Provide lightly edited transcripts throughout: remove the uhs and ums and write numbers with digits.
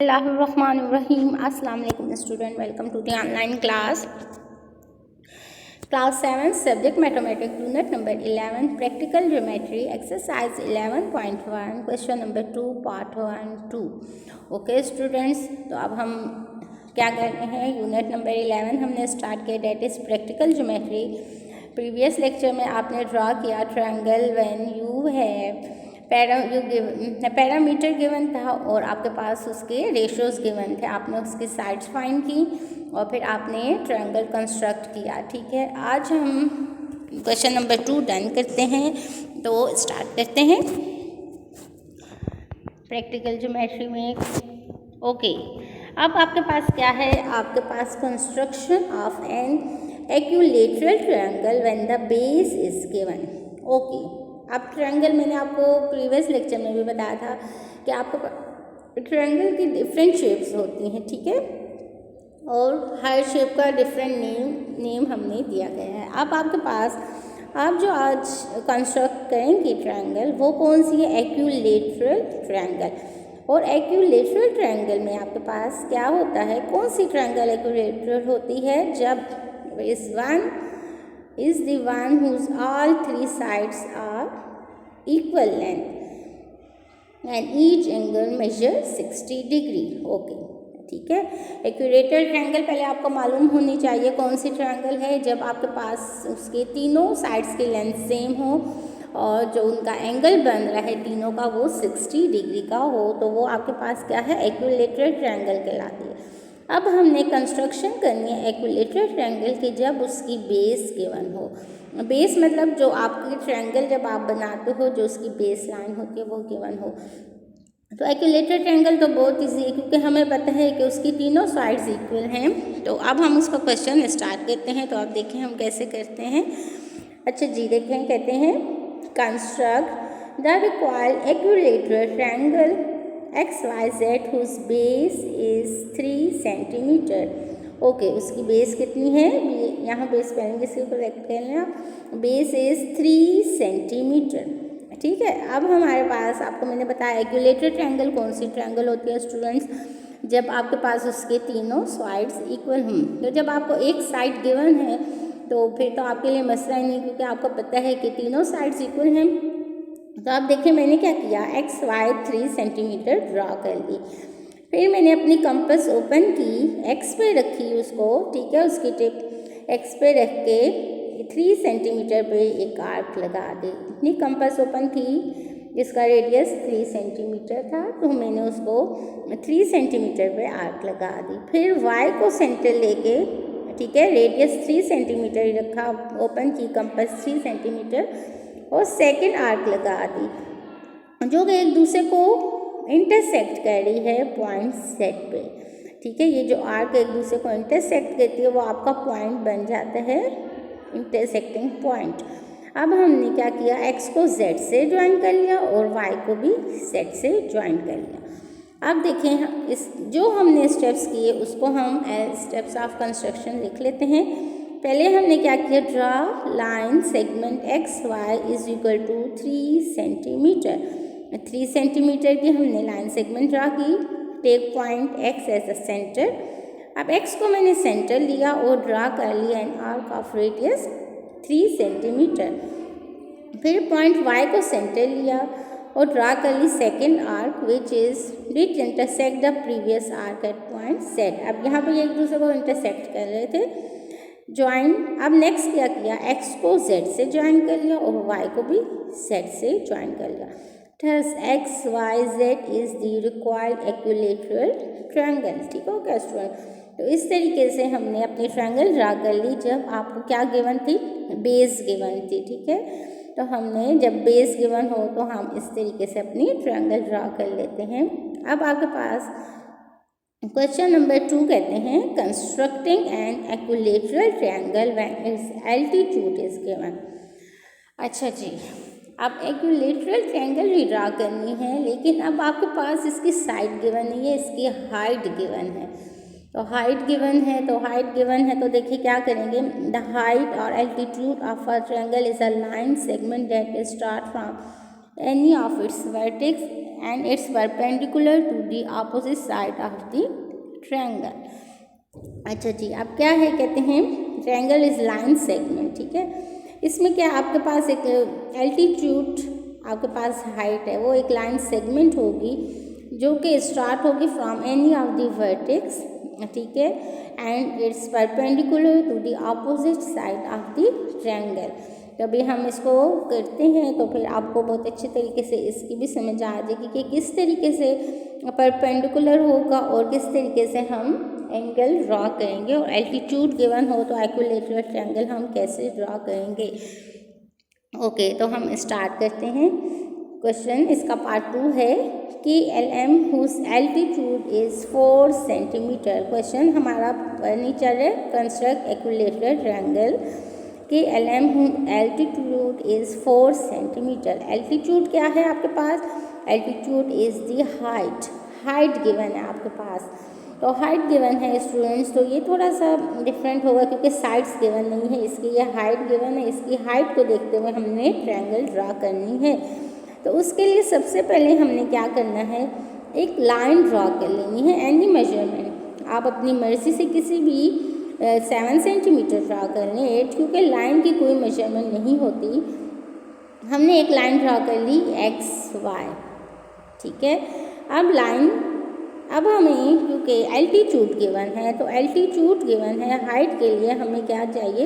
Bismillahirrahmanirrahim. Assalamu alaikum student. Welcome to the online class. Class 7 subject mathematics unit number 11 practical geometry exercise 11.1 question number 2 part 1 2. Okay students, तो अब हम क्या कर रहे हैं unit number 11 हमने स्टार्ट किया that is practical geometry. Previous lecture में आपने ड्रा किया triangle when you have parameter given था और आपके पास उसके रेशियोज गिवन थे। आपने उसकी साइड्स फाइंड की और फिर आपने ट्रायंगल कंस्ट्रक्ट किया। ठीक है, आज हम क्वेश्चन नंबर 2 डन करते हैं, तो स्टार्ट करते हैं प्रैक्टिकल ज्योमेट्री में। ओके, अब आपके पास क्या है, आपके पास construction of an equilateral triangle when the base is given. Okay, अब ट्रायंगल मैंने आपको प्रीवियस लेक्चर में भी बताया था कि आपको ट्रायंगल की डिफरेंट शेप्स होती हैं। ठीक है, और हर शेप का डिफरेंट नेम हमने दिया गया है। अब आपके पास आप जो आज कंस्ट्रक्ट करेंगे ट्रायंगल वो कौन सी है, इक्विलैटरल ट्रायंगल। और इक्विलैटरल ट्रायंगल में आपके पास क्या होता है, कौन सी ट्रायंगल इक्विलैटरल होती है, जब is the one whose all three sides are equal length and each angle measures 60 degree. Okay, ठीक है। इक्विलैटरल ट्रायंगल पहले आपको मालूम होनी चाहिए कौन सी ट्रायंगल है, जब आपके पास उसके तीनों साइड्स की लेंथ सेम हो और जो उनका एंगल बन रहा है तीनों का वो 60 डिग्री का हो, तो वो आपके पास क्या है, इक्विलैटरल ट्रायंगल कहलाती है। अब हमने कंस्ट्रक्शन करनी है इक्विलैटरल ट्रायंगल की जब उसकी बेस गिवन हो। बेस मतलब जो आपकी ट्रायंगल जब आप बनाते हो जो उसकी बेस लाइन होती है वो गिवन हो। तो इक्विलैटरल ट्रायंगल तो बहुत ईजी है क्योंकि हमें पता है कि उसकी तीनों साइड्स इक्वल हैं। तो अब हम उसका क्वेश्चन स्टार्ट करते हैं, तो आप देखें हम कैसे करते हैं। अच्छा जी, देखें, कहते हैं construct the required equilateral triangle XYZ whose base is 3 centimetre. Okay, उसकी बेस कितनी है, यहाँ बेस पहले इसके ऊपर रख लेना, बेस इज 3 सेंटीमीटर। ठीक है, अब हमारे पास आपको मैंने बताया इक्विलैटरल ट्रायंगल कौन सी ट्रायंगल होती है स्टूडेंट्स, जब आपके पास उसके तीनों साइड्स इक्वल हों। तो जब आपको एक साइड गिवन है तो फिर तो आपके लिए मसला ही नहीं, क्योंकि आपको पता है कि तीनों साइड्स इक्वल हैं। तो आप देखिए मैंने क्या किया, XY 3 सेंटीमीटर ड्रा कर ली। फिर मैंने अपनी कंपास ओपन की, एक्स पे रखी उसको, ठीक है, उसकी टिप एक्स पे रख के 3 सेंटीमीटर पे एक आर्क लगा दी। अपनी कंपास ओपन की जिसका रेडियस 3 सेंटीमीटर था, तो मैंने उसको 3 सेंटीमीटर पे आर्क लगा दी। फिर Y को सेंटर लेके, ठीक है, रेडियस 3 सेंटीमीटर ही रखा, ओपन की कंपास 3 सेंटीमीटर और सेकेंड आर्क लगा दी जो कि एक दूसरे को इंटरसेक्ट कर रही है पॉइंट सेट पे। ठीक है, ये जो आर्क एक दूसरे को इंटरसेक्ट करती है वो आपका पॉइंट बन जाता है, इंटरसेक्टिंग पॉइंट। अब हमने क्या किया, एक्स को जेड से ज्वाइन कर लिया और वाई को भी जेड से ज्वाइन कर लिया। अब देखें इस जो हमने स्टेप्स किए उसको हम स्टेप्स ऑफ कंस्ट्रक्शन लिख लेते हैं। पहले हमने क्या किया, draw line segment XY is equal to 3 centimetre. 3 centimetre की हमने लाइन सेगमेंट ड्रा की। Take point X as a centre. अब X को मैंने सेंटर लिया और ड्रा कर लिया an arc of radius 3 centimetre. फिर पॉइंट Y को सेंटर लिया और ड्रा कर ली second arc which intersect the previous arc at point Z। अब यहाँ पे एक दूसरे को इंटरसेक्ट कर रहे थे, ज्वाइन। अब नेक्स्ट क्या किया, X को Z से ज्वाइन कर लिया और Y को भी Z से ज्वाइन कर लिया। Thus XYZ is the required equilateral triangle. ठीक हो क्या स्टूडेंट, तो इस तरीके से हमने अपनी ट्रायंगल ड्रा कर ली जब आपको क्या गिवन थी, बेस गिवन थी। ठीक है, तो हमने जब बेस गिवन हो तो हम इस तरीके से अपनी ट्रायंगल ड्रा कर लेते हैं। अब आपके पास क्वेश्चन नंबर 2 कहते हैं constructing an equilateral triangle when its altitude is given. अच्छा जी, अब इक्विलैटरल ट्रायंगल भी ड्रा करनी है, लेकिन अब आपके पास इसकी साइड गिवन नहीं है, इसकी हाइट गिवन है। तो हाइट गिवन है तो देखिए क्या करेंगे, द हाइट और altitude of a triangle is a line segment that start from any of its vertex and it's perpendicular to the opposite side of the triangle. अच्छा जी, अब क्या है, कहते हैं ट्रायंगल इज लाइन सेगमेंट, ठीक है। इसमें क्या आपके पास एक एल्टीट्यूड, आपके पास हाइट है, वो एक लाइन सेगमेंट होगी जो कि स्टार्ट होगी from any of the vertex, ठीक है, and its perpendicular to the opposite side of the triangle. कभी हम इसको करते हैं तो फिर आपको बहुत अच्छे तरीके से इसकी भी समझ आ जाएगी कि किस तरीके से परपेंडिकुलर होगा और किस तरीके से हम एंगल ड्रॉ करेंगे, और एल्टीट्यूड गिवन हो तो इक्विलैटरल ट्रायंगल हम कैसे ड्रॉ करेंगे। ओके, तो हम स्टार्ट करते हैं क्वेश्चन। इसका पार्ट 2 है कि LM whose altitude is 4 centimetre. Question हमारा फर्नीचर है, कंस्ट्रक्ट इक्विलैटरल ट्रायंगल कि LM altitude is 4 centimetre. Altitude क्या है आपके पास, altitude is the height given है आपके पास, तो हाइट गिवन है स्टूडेंट्स, तो ये थोड़ा सा डिफरेंट होगा क्योंकि साइड्स गिवन नहीं है, इसकी ये हाइट गिवन है। इसकी हाइट को देखते हुए हमने ट्रायंगल ड्रा करनी है। तो उसके लिए सबसे पहले हमने क्या करना है, एक लाइन ड्रॉ कर लेनी है, एनी मेजरमेंट आप अपनी मर्जी से किसी भी 7 सेंटीमीटर ड्रा कर लें, 8, क्योंकि लाइन की कोई मेजरमेंट नहीं होती। हमने एक लाइन ड्रॉ कर ली XY, ठीक है। अब हमें क्योंकि एल्टीट्यूड गिवन है, तो एल्टीट्यूड गिवन है, हाइट के लिए हमें क्या चाहिए,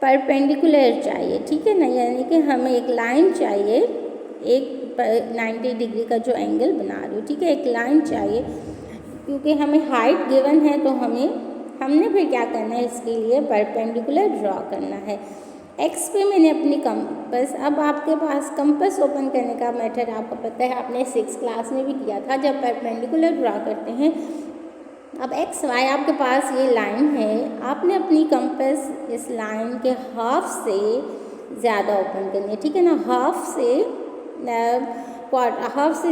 परपेंडिकुलर चाहिए, ठीक है ना, यानी कि हमें एक लाइन चाहिए, एक 90 डिग्री का जो एंगल बना रही हूँ, ठीक है, एक लाइन चाहिए क्योंकि हमें हाइट गिवन है, तो हमने फिर क्या करना है, इसके लिए परपेंडिकुलर ड्रॉ करना है। एक्स पे मैंने अपनी कंपस, अब आपके पास कंपस ओपन करने का मेथड आपको पता है, आपने 6th क्लास में भी किया था जब परपेंडिकुलर ड्रॉ करते हैं। अब XY आपके पास ये लाइन है, आपने अपनी कंपस इस लाइन के हाफ से ज़्यादा ओपन करनी है, ठीक है ना, हाफ से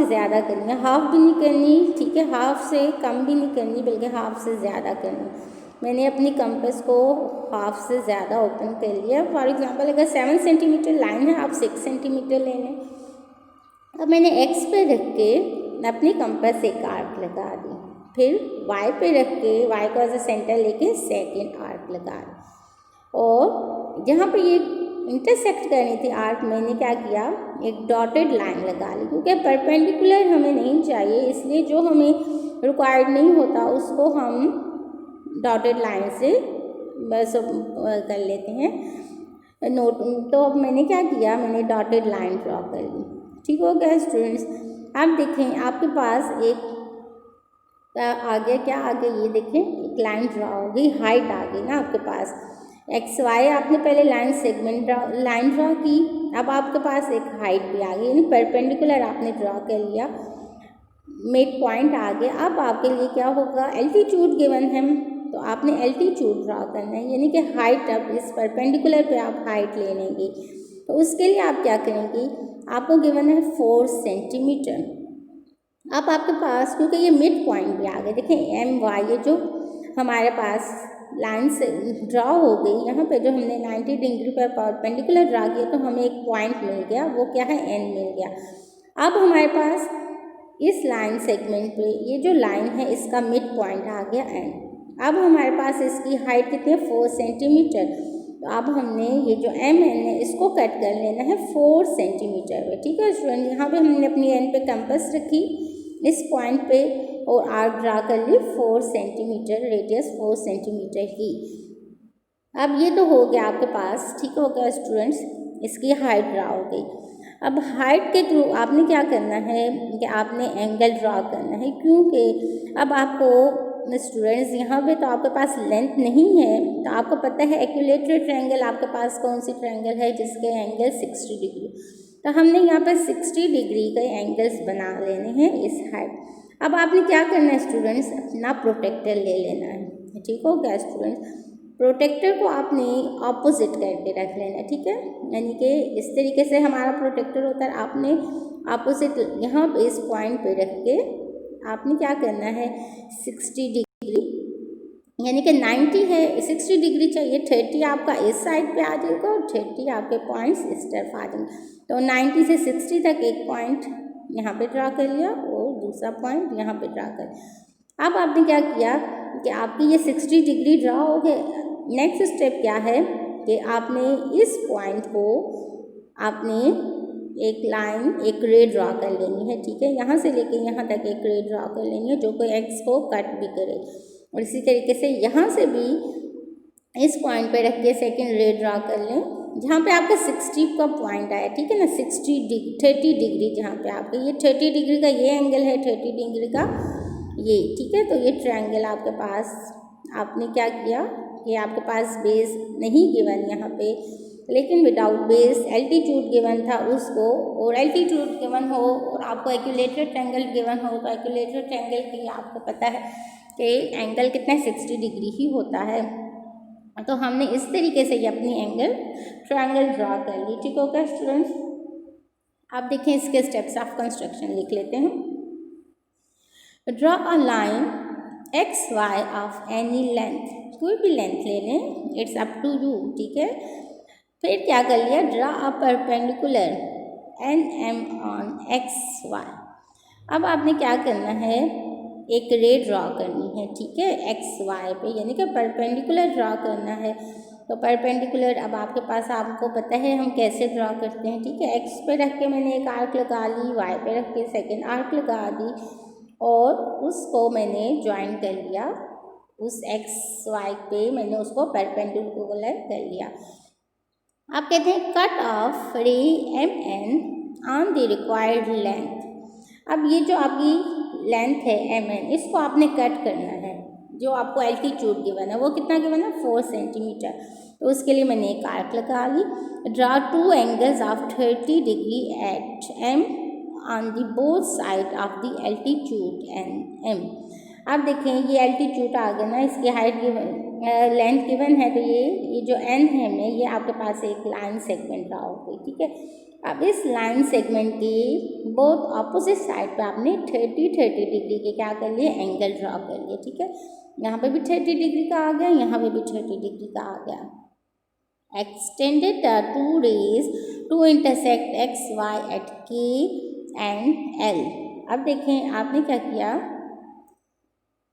ज़्यादा करनी है, हाफ भी नहीं करनी, ठीक है, हाफ से कम भी नहीं करनी, बल्कि हाफ से ज़्यादा करनी। मैंने अपनी कंपस को हाफ से ज़्यादा ओपन कर लिया। फॉर एग्जांपल अगर 7 सेंटीमीटर लाइन है, आप 6 सेंटीमीटर ले लें। अब मैंने X पे रख के अपनी कंपस से एक आर्क लगा दी, फिर Y पे रख के Y को एज ए सेंटर लेके सेकेंड आर्क लगा दी, और जहाँ पे ये इंटरसेक्ट करनी थी आर्क, मैंने क्या किया, एक डॉटेड लाइन लगा ली, क्योंकि परपेंडिकुलर हमें नहीं चाहिए, इसलिए जो हमें रिक्वायर्ड नहीं होता उसको हम डॉटेड लाइन से बस कर लेते हैं नोट। तो अब मैंने क्या किया, मैंने डॉटेड लाइन ड्रॉ कर ली, ठीक हो गया स्टूडेंट्स। अब देखें आपके पास एक आ गया, क्या आ गया, ये देखें एक लाइन ड्रॉ हो गई, हाइट आ गई ना आपके पास। XY आपने पहले लाइन ड्रॉ की, अब आपके पास एक हाइट भी आ गई, यानी परपेंडिकुलर आपने ड्रॉ कर लिया, मिड पॉइंट आ गया। अब आपके लिए क्या होगा, एल्टीट्यूड गिवन है, तो आपने एल्टीट्यूड ड्रॉ करना है, यानी कि हाइट, अब इस परपेंडिकुलर पे आप हाइट ले लेंगे। तो उसके लिए आप क्या करेंगे, आपको गिवन है 4 सेंटीमीटर। अब आपके पास क्योंकि ये मिड पॉइंट भी आ गए, देखें MY ये जो हमारे पास लाइन से ड्रॉ हो गई, यहाँ पे जो हमने 90 डिग्री पर परपेंडिकुलर ड्रा किया, तो हमें एक पॉइंट मिल गया, वो क्या है, N मिल गया। अब हमारे पास इस लाइन सेगमेंट पे ये जो लाइन है, इसका मिड पॉइंट आ गया N। अब हमारे पास इसकी हाइट कितनी है, 4 सेंटीमीटर। तो अब हमने ये जो MN है इसको कट कर लेना है 4 सेंटीमीटर पे, ठीक है स्टूडेंट। यहाँ पे हमने अपनी N पे कंपस रखी इस पॉइंट पे और आर्क ड्रा कर ली 4 सेंटीमीटर, रेडियस 4 सेंटीमीटर की। अब ये तो हो गया आपके पास, ठीक हो गया स्टूडेंट्स, इसकी हाइट ड्रा हो गई। अब हाइट के थ्रू आपने क्या करना है कि आपने एंगल ड्रा करना है, क्योंकि अब आपको स्टूडेंट्स यहाँ पे तो आपके पास लेंथ नहीं है, तो आपको पता है इक्विलैटरल ट्रायंगल आपके पास कौन सी ट्रायंगल है जिसके एंगल 60 डिग्री, तो हमने यहाँ पे 60 डिग्री के एंगल्स बना लेने हैं इस हाइट। अब आपने क्या करना है स्टूडेंट्स, अपना प्रोटेक्टर ले लेना है, ठीक हो गया स्टूडेंट्स। प्रोटेक्टर को आपने ऑपोजिट करके रख लेना है, ठीक है, यानी कि इस तरीके से हमारा प्रोटेक्टर होता है, आपने ऑपोजिट यहाँ पे इस पॉइंट पे रख के आपने क्या करना है 60 डिग्री, यानी कि 90 है 60 डिग्री चाहिए, 30 आपका इस साइड पे आ जाएगा और 30 आपके पॉइंट्स इस तरफ आ जाएंगे। तो 90 से 60 तक एक पॉइंट यहाँ पे ड्रा कर लिया और दूसरा पॉइंट यहाँ पे ड्रा कर लिया। अब आपने क्या किया कि आपकी ये 60 डिग्री ड्रा हो गए। नेक्स्ट स्टेप क्या है कि आपने इस पॉइंट को आपने एक लाइन, एक रे ड्रा कर लेनी है, ठीक है। यहाँ से लेके यहाँ तक एक रे ड्रा कर लेनी है जो कोई एक्स को कट भी करे। और इसी तरीके से यहाँ से भी इस पॉइंट पे रख के सेकेंड रे ड्रा कर लें जहाँ पे आपका 60 का पॉइंट आया, ठीक है ना। 30 डिग्री जहाँ पे आपका ये 30 डिग्री का ये एंगल है, 30 डिग्री का ये, ठीक है। तो ये ट्रायंगल आपके पास, आपने क्या किया कि आपके पास बेस नहीं गिवन यहाँ पे, लेकिन विदाउट बेस एल्टीट्यूड गिवन था उसको, और एल्टीट्यूड गिवन हो और आपको एक्यूलेटेड ट्रायंगल गिवन हो तो एक्यूलेटेड ट्रायंगल के लिए आपको पता है कि एंगल कितना 60 डिग्री ही होता है। तो हमने इस तरीके से ये अपनी एंगल ट्रायंगल ड्रा कर ली, ठीक हो गया स्टूडेंट्स। आप देखें इसके स्टेप्स ऑफ कंस्ट्रक्शन लिख लेते हैं। Draw a line X Y of any length, कोई भी लेंथ ले लें, इट्स अप टू यू, ठीक है। फिर क्या कर लिया, draw a perpendicular N M on X Y. अब आपने क्या करना है, एक रे ड्रा करनी है, ठीक है, एक्स वाई पे, यानी कि परपेंडिकुलर ड्रा करना है। तो परपेंडिकुलर अब आपके पास, आपको पता है हम कैसे ड्रा करते हैं, ठीक है। एक्स पे रख के मैंने एक आर्क लगा ली, वाई पे रख के सेकेंड आर्क लगा दी और उसको मैंने ज्वाइन कर लिया, उस एक्स वाई पे मैंने उसको परपेंडिकुलर कर लिया। आप कहते हैं cut off ray M N on the required length. अब ये जो आपकी लेंथ है एम एन, इसको आपने कट करना है। जो आपको एल्टीट्यूड गिवन है वो कितना गिवन है, 4 सेंटीमीटर। तो उसके लिए मैंने एक आर्क लगा ली। Draw 2 angles of 30 degree at M on the both side of the altitude N M. अब देखें ये एल्टीट्यूड आ गया ना, इसकी हाइट गिवन, लेंथ गिवन है, तो ये जो एन है में ये आपके पास एक लाइन सेगमेंट रहा होगी, ठीक है। अब इस लाइन सेगमेंट की बोथ ऑपोजिट साइड पे आपने 30 डिग्री के क्या कर लिए, एंगल ड्रा कर लिए, ठीक है। यहाँ पे भी 30 डिग्री का आ गया, यहाँ पे भी 30 डिग्री का आ गया। Extended the 2 rays to intersect X Y at K and L. अब देखें आपने क्या किया,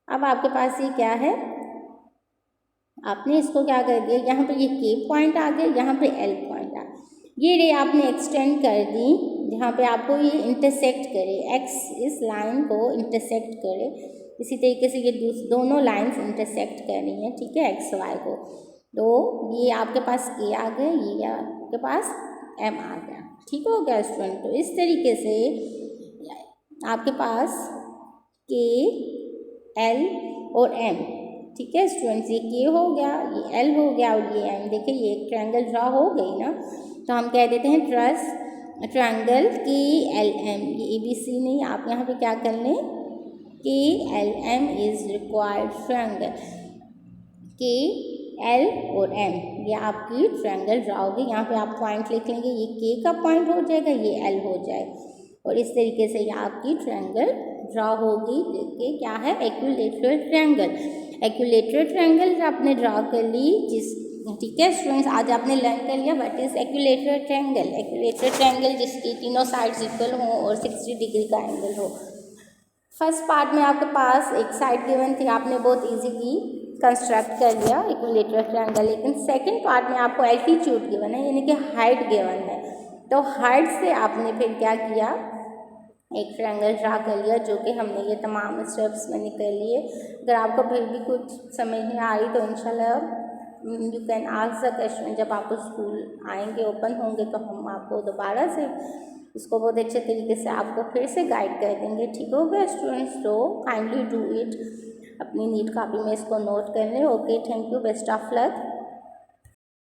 अब आपके पास ये क्या है, आपने इसको क्या कर दिया, यहाँ पे ये के पॉइंट आ गया, यहाँ पे एल पॉइंट आ गया। ये रे आपने एक्सटेंड कर दी जहाँ पे आपको ये इंटरसेक्ट करे, एक्स इस लाइन को इंटरसेक्ट करे। इसी तरीके से ये दोनों लाइंस इंटरसेक्ट करनी है, ठीक है, एक्स वाई को। तो ये आपके पास के आ गया, ये आपके पास एम आ गया, ठीक हो गया स्टूडेंट। तो इस तरीके से आपके पास के, एल और एम, ठीक है स्टूडेंट्स। ये के हो गया, ये एल हो गया और ये एम। देखिए ये एक ट्रायंगल ड्रा हो गई ना, तो हम कह देते हैं ट्रायंगल के एल एम। ये ए बी सी नहीं, आप यहाँ पे क्या कर लें, K L M is required triangle. K L और एम ये आपकी ट्रायंगल ड्रा होगी। यहाँ पे आप पॉइंट लिख लेंगे, ये के का पॉइंट हो जाएगा, ये एल हो जाएगा, और इस तरीके से ये आपकी ट्रायंगल ड्रा होगी। देखिए क्या है, एक्यूलेटरल ट्रायंगल। एक्यूलेटरल ट्रायंगल आपने ड्रा कर ली, जिस, ठीक है स्टूडेंट्स, आज आपने लर्न कर लिया व्हाट इज एक्यूलेटरल ट्रायंगल। एक्यूलेटरल ट्रायंगल जिसकी तीनों साइड्स इक्वल हो और 60 डिग्री का एंगल हो। फर्स्ट पार्ट में आपके पास एक साइड गिवन थी, आपने बहुत इजीली कंस्ट्रक्ट कर लिया इक्विलेटरल ट्रायंगल। लेकिन सेकंड पार्ट में आपको एल्टीट्यूड गिवन है, यानी कि हाइट गिवन है। तो हाइट से आपने फिर क्या किया, एक ट्रायंगल ड्रा कर लिया, जो कि हमने ये तमाम स्टेप्स मैंने कर लिए। अगर आपको फिर भी कुछ समझ नहीं आ रही तो इंशाल्लाह you can ask the question. जब आप स्कूल आएंगे, ओपन होंगे, तो हम आपको दोबारा से इसको बहुत अच्छे तरीके से आपको फिर से गाइड कर देंगे, ठीक हो गया स्टूडेंट्स। तो काइंडली डू इट, अपनी नीट कॉपी में इसको नोट कर लें। Okay, thank you, best of luck.